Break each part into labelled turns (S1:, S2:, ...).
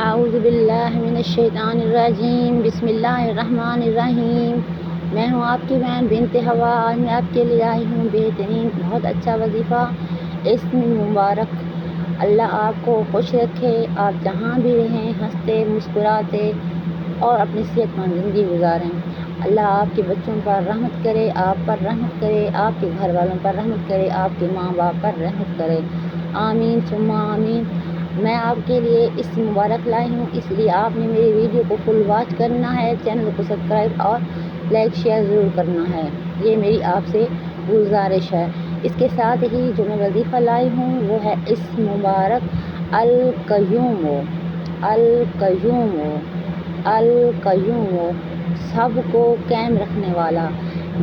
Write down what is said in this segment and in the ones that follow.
S1: اعوذ باللہ من الشیطان الرجیم، بسم اللہ الرحمن الرحیم۔ میں ہوں آپ کی بہن بنت ہوا۔ آج میں آپ کے لیے آئی ہوں بہترین بہت اچھا وظیفہ، اسم مبارک۔ اللہ آپ کو خوش رکھے، آپ جہاں بھی رہیں ہنستے مسکراتے اور اپنی صحت مند زندگی گزاریں۔ اللہ آپ کے بچوں پر رحمت کرے، آپ پر رحمت کرے، آپ کے گھر والوں پر رحمت کرے، آپ کے ماں باپ پر رحمت کرے، آمین ثم آمین۔ میں آپ کے لیے اسم مبارک لائی ہوں، اس لیے آپ نے میری ویڈیو کو فل واچ کرنا ہے، چینل کو سبسکرائب اور لائک شیئر ضرور کرنا ہے، یہ میری آپ سے گزارش ہے۔ اس کے ساتھ ہی جو میں وظیفہ لائی ہوں وہ ہے اسم مبارک القیوم۔ القیوم القیوم، سب کو قائم رکھنے والا۔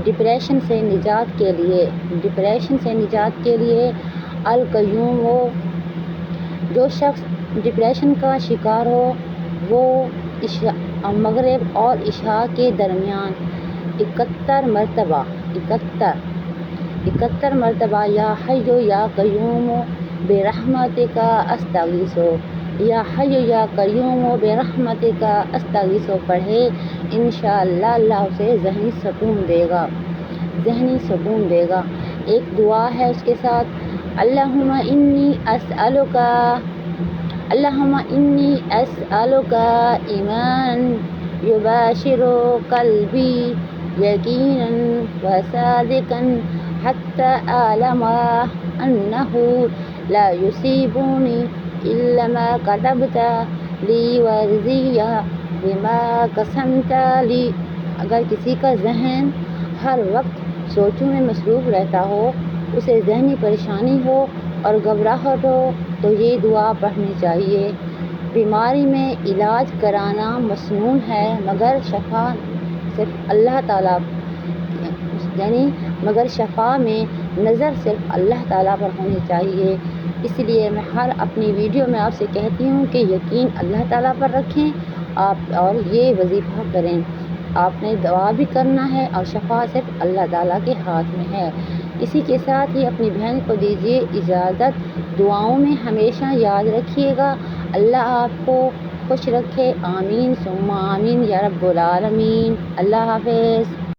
S1: ڈپریشن سے نجات کے لیے القیوم ہو۔ جو شخص ڈپریشن کا شکار ہو وہ مغرب اور عشاء کے درمیان 71 مرتبہ یا حی یا قیوم برحمتک استغیث، یا حی یا قیوم برحمتک استغیث پڑھے، انشاءاللہ اللہ اسے ذہنی سکون دے گا۔ ایک دعا ہے اس کے ساتھ، اللہم انی اسألک ایمانا یباشر قلبی یقینا وصدقا حتی اعلم انہ لا یصیبنی الا ما کتبت لی وارضی بما قسمت لی۔ اگر کسی کا ذہن ہر وقت سوچوں میں مصروف رہتا ہو، اسے ذہنی پریشانی ہو اور گھبراہٹ ہو تو یہ دعا پڑھنی چاہیے۔ بیماری میں علاج کرانا مسنون ہے مگر شفا میں نظر صرف اللہ تعالیٰ پر ہونی چاہیے۔ اس لیے میں ہر اپنی ویڈیو میں آپ سے کہتی ہوں کہ یقین اللہ تعالیٰ پر رکھیں آپ اور یہ وظیفہ کریں۔ آپ نے دعا بھی کرنا ہے اور شفا صرف اللہ تعالیٰ کے ہاتھ میں ہے۔ اسی کے ساتھ ہی اپنی بہن کو دیجیے اجازت، دعاؤں میں ہمیشہ یاد رکھیے گا۔ اللہ آپ کو خوش رکھے، آمین ثم آمین یا رب العالمین۔ اللہ حافظ۔